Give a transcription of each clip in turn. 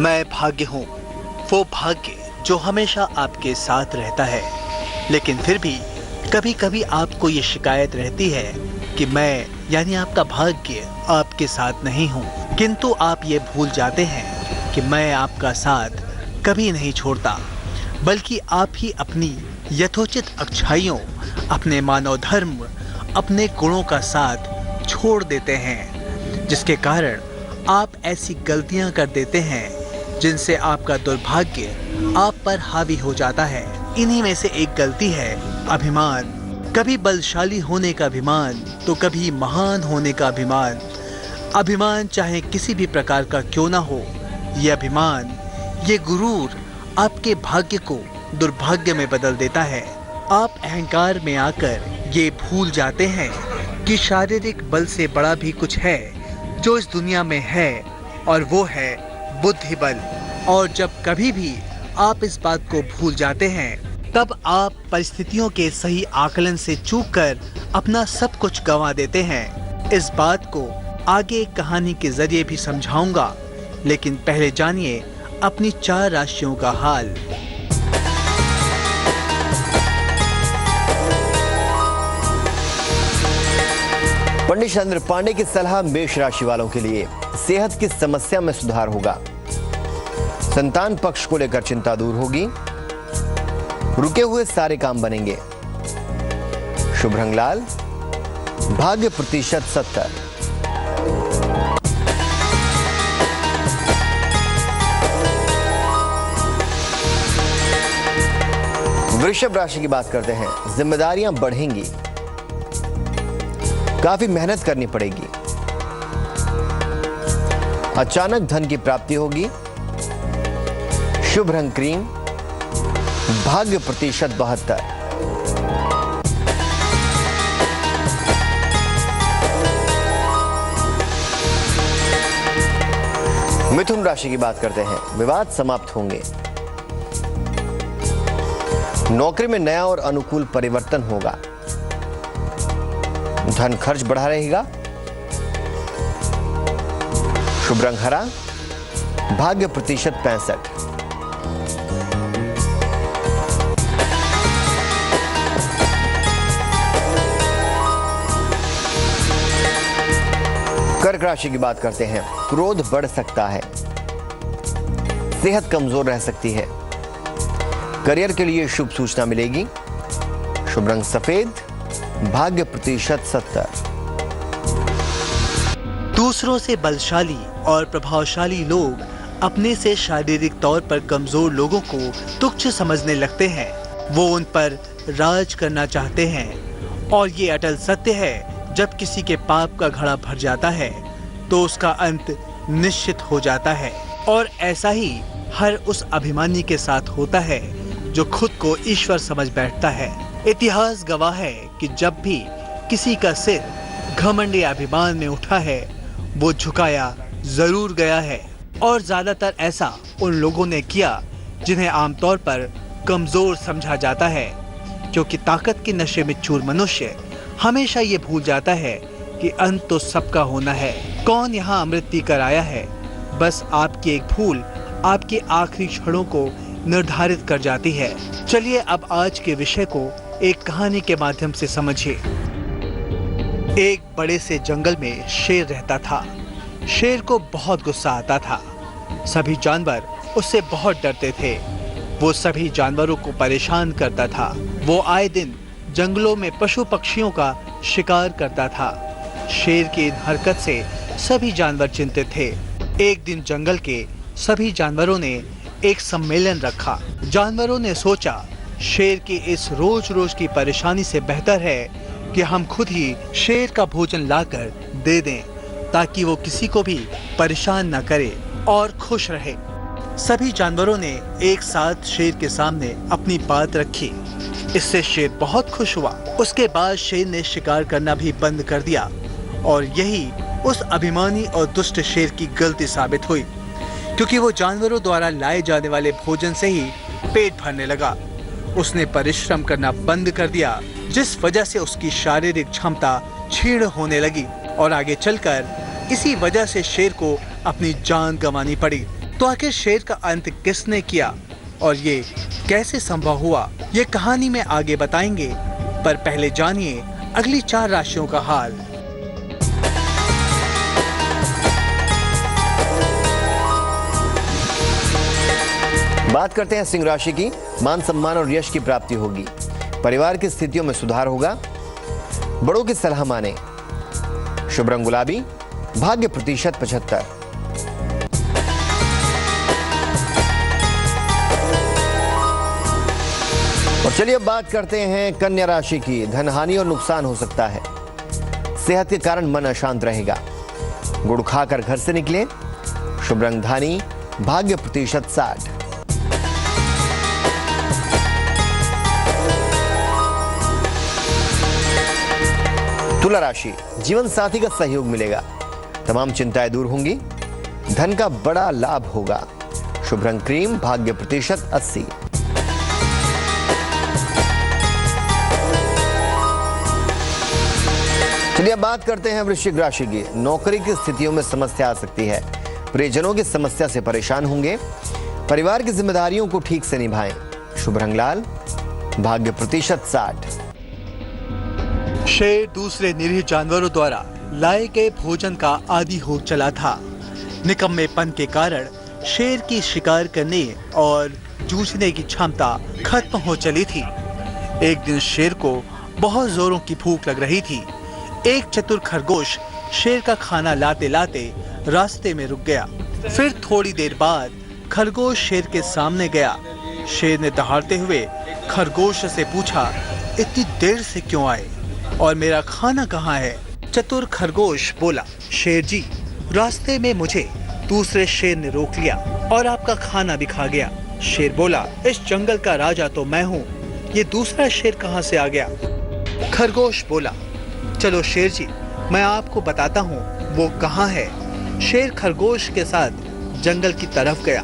मैं भाग्य हूँ, वो भाग्य जो हमेशा आपके साथ रहता है। लेकिन फिर भी कभी कभी आपको ये शिकायत रहती है कि मैं यानी आपका भाग्य आपके साथ नहीं हूँ। किंतु आप ये भूल जाते हैं कि मैं आपका साथ कभी नहीं छोड़ता, बल्कि आप ही अपनी यथोचित अच्छाइयों, अपने मानव धर्म, अपने गुणों का साथ छोड़ देते हैं, जिसके कारण आप ऐसी गलतियां कर देते हैं जिनसे आपका दुर्भाग्य आप पर हावी हो जाता है। इन्हीं में से एक गलती है अभिमान। कभी बलशाली होने का अभिमान तो कभी महान होने का अभिमान। अभिमान चाहे किसी भी प्रकार का क्यों ना हो, ये अभिमान, ये गुरूर आपके भाग्य को दुर्भाग्य में बदल देता है। आप अहंकार में आकर ये भूल जाते हैं कि शारीरिक बल से बड़ा भी कुछ है जो इस दुनिया में है, और वो है बुद्धि बल। और जब कभी भी आप इस बात को भूल जाते हैं, तब आप परिस्थितियों के सही आकलन से चूक कर अपना सब कुछ गंवा देते हैं। इस बात को आगे एक कहानी के जरिए भी समझाऊंगा, लेकिन पहले जानिए अपनी 4 राशियों का हाल। पंडित चंद्र पांडे की सलाह मेष राशि वालों के लिए। सेहत की समस्या में सुधार होगा। संतान पक्ष को लेकर चिंता दूर होगी। रुके हुए सारे काम बनेंगे। शुभ रंग लाल। भाग्य प्रतिशत 70। वृषभ राशि की बात करते हैं। जिम्मेदारियां बढ़ेंगी। काफी मेहनत करनी पड़ेगी। अचानक धन की प्राप्ति होगी। शुभ रंग क्रीम। भाग्य प्रतिशत 72। मिथुन राशि की बात करते हैं। विवाद समाप्त होंगे। नौकरी में नया और अनुकूल परिवर्तन होगा। धन खर्च बढ़ा रहेगा। शुभ रंग हरा। भाग्य प्रतिशत 65। कर्क राशि की बात करते हैं। क्रोध बढ़ सकता है। सेहत कमजोर रह सकती है। करियर के लिए शुभ सूचना मिलेगी। शुभ रंग सफेद। भाग्य प्रतिशत 70। दूसरों से बलशाली और प्रभावशाली लोग अपने से शारीरिक तौर पर कमजोर लोगों को तुच्छ समझने लगते हैं। वो उन पर राज करना चाहते हैं, और ये अटल सत्य है, जब किसी के पाप का घड़ा भर जाता है तो उसका अंत निश्चित हो जाता है। और ऐसा ही हर उस अभिमानी के साथ होता है जो खुद को ईश्वर समझ बैठता है। इतिहास गवाह है कि जब भी किसी का सिर घमंड या अभिमान में उठा है, वो झुकाया जरूर गया है। और ज्यादातर ऐसा उन लोगों ने किया जिन्हें आमतौर पर कमजोर समझा जाता है, क्योंकि ताकत के नशे में चूर मनुष्य हमेशा ये भूल जाता है कि अंत तो सबका होना है। कौन यहाँ अमृत पीकर आया है? बस आपकी एक भूल आपके आखिरी क्षणों को निर्धारित कर जाती है। चलिए अब आज के विषय को एक कहानी के माध्यम से समझिए। एक बड़े से जंगल में शेर रहता था। शेर को बहुत गुस्सा आता था। सभी जानवर उससे बहुत डरते थे। वो सभी जानवरों को परेशान करता था। वो आए दिन जंगलों में पशु पक्षियों का शिकार करता था। शेर की इन हरकत से सभी जानवर चिंतित थे। एक दिन जंगल के सभी जानवरों ने एक सम्मेलन रखा। जानवरों ने सोचा, शेर की इस रोज रोज की परेशानी से बेहतर है कि हम खुद ही शेर का भोजन लाकर दे दें, ताकि वो किसी को भी परेशान न करे और खुश रहे। सभी जानवरों ने एक साथ शेर के सामने अपनी बात रखी। इससे शेर बहुत खुश हुआ। उसके बाद शेर ने शिकार करना भी बंद कर दिया, और यही उस अभिमानी और दुष्ट शेर की गलती साबित हुई, क्योंकि वो जानवरों द्वारा लाए जाने वाले भोजन से ही पेट भरने लगा। उसने परिश्रम करना बंद कर दिया, जिस वजह से उसकी शारीरिक क्षमता क्षीण होने लगी, और आगे चलकर इसी वजह से शेर को अपनी जान गंवानी पड़ी। तो आखिर शेर का अंत किसने किया और ये कैसे संभव हुआ, ये कहानी में आगे बताएंगे। पर पहले जानिए अगली 4 राशियों का हाल। बात करते हैं सिंह राशि की। मान सम्मान और यश की प्राप्ति होगी। परिवार की स्थितियों में सुधार होगा। बड़ों की सलाह माने। शुभ रंग गुलाबी। भाग्य प्रतिशत 75। और चलिए अब बात करते हैं कन्या राशि की। धन हानि और नुकसान हो सकता है। सेहत के कारण मन अशांत रहेगा। गुड़ खाकर घर से निकले। शुभ रंग धानी। भाग्य प्रतिशत 60। तुला राशि। जीवन साथी का सहयोग मिलेगा। तमाम चिंताएं दूर होंगी। धन का बड़ा लाभ होगा। शुभ रंग क्रीम। भाग्य प्रतिशत 80। चलिए बात करते हैं वृश्चिक राशि की। नौकरी की स्थितियों में समस्या आ सकती है। प्रियजनों की समस्या से परेशान होंगे। परिवार की जिम्मेदारियों को ठीक से निभाएं। शुभ रंग लाल। भाग्य प्रतिशत 60। शेर दूसरे निरीह जानवरों द्वारा लाए गए भोजन का आदी हो चला था। निकम्मेपन के कारण शेर की शिकार करने और जूझने की क्षमता खत्म हो चली थी। एक दिन शेर को बहुत जोरों की भूख लग रही थी। एक चतुर खरगोश शेर का खाना लाते लाते रास्ते में रुक गया। फिर थोड़ी देर बाद खरगोश शेर के सामने गया। शेर ने दहाड़ते हुए खरगोश से पूछा, इतनी देर से क्यों आए और मेरा खाना कहाँ है? चतुर खरगोश बोला, शेर जी, रास्ते में मुझे दूसरे शेर ने रोक लिया और आपका खाना भी खा गया। शेर बोला, इस जंगल का राजा तो मैं हूँ, ये दूसरा शेर कहाँ से आ गया? खरगोश बोला, चलो शेर जी, मैं आपको बताता हूँ वो कहाँ है। शेर खरगोश के साथ जंगल की तरफ गया।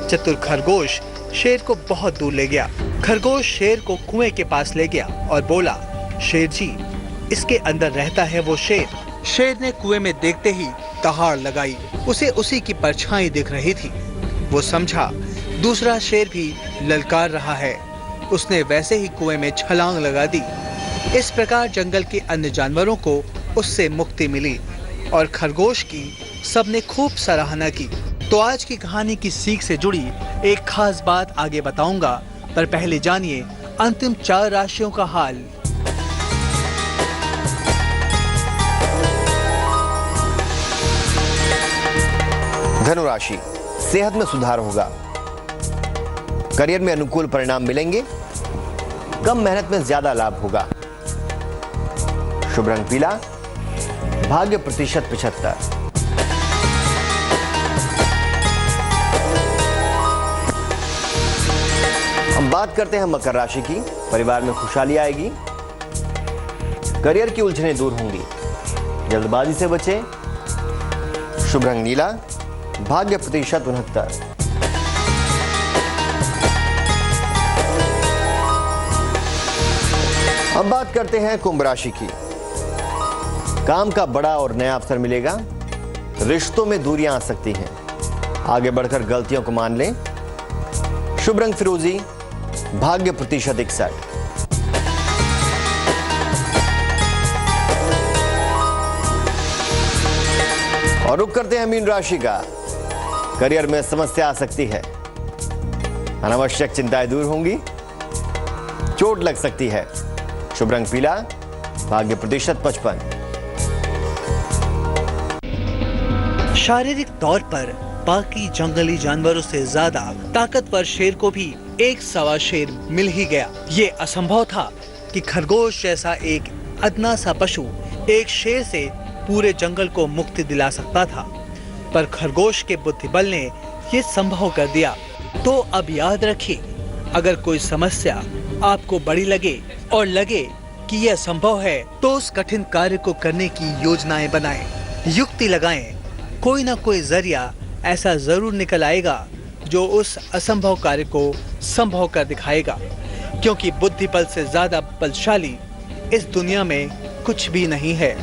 चतुर खरगोश शेर को बहुत दूर ले गया। खरगोश शेर को कुएं के पास ले गया और बोला, शेर जी, इसके अंदर रहता है वो शेर। शेर ने कुएं में देखते ही दहाड़ लगाई। उसे उसी की परछाई दिख रही थी। वो समझा दूसरा शेर भी ललकार रहा है। उसने वैसे ही कुएं में छलांग लगा दी। इस प्रकार जंगल के अन्य जानवरों को उससे मुक्ति मिली और खरगोश की सबने खूब सराहना की। तो आज की कहानी की सीख से जुड़ी एक खास बात आगे बताऊंगा, पर पहले जानिए अंतिम 4 राशियों का हाल। धनु राशि। सेहत में सुधार होगा। करियर में अनुकूल परिणाम मिलेंगे। कम मेहनत में ज्यादा लाभ होगा। शुभ रंग पीला। भाग्य प्रतिशत 75। हम बात करते हैं मकर राशि की। परिवार में खुशहाली आएगी। करियर की उलझनें दूर होंगी। जल्दबाजी से बचें। शुभ रंग नीला। भाग्य प्रतिशत 69। अब बात करते हैं कुंभ राशि की। काम का बड़ा और नया अवसर मिलेगा। रिश्तों में दूरियां आ सकती हैं। आगे बढ़कर गलतियों को मान लें। शुभ रंग फिरोजी। भाग्य प्रतिशत 61। और रुक करते हैं मीन राशि का। करियर में समस्या आ सकती है। अनावश्यक चिंताएं दूर होंगी। चोट लग सकती है। शुभ रंग पीला। भाग्य प्रतिशत 55। शारीरिक तौर पर बाकी जंगली जानवरों से ज्यादा ताकतवर शेर को भी एक सवा शेर मिल ही गया। ये असंभव था कि खरगोश जैसा एक अदना सा पशु एक शेर से पूरे जंगल को मुक्ति दिला सकता था, पर खरगोश के बुद्धिबल ने ये संभव कर दिया। तो अब याद रखिए, अगर कोई समस्या आपको बड़ी लगे और लगे कि यह संभव है, तो उस कठिन कार्य को करने की योजनाएं बनाएं, युक्ति लगाएं। कोई ना कोई जरिया ऐसा जरूर निकल आएगा जो उस असंभव कार्य को संभव कर दिखाएगा, क्योंकि बुद्धि बल से ज्यादा बलशाली इस दुनिया में कुछ भी नहीं है।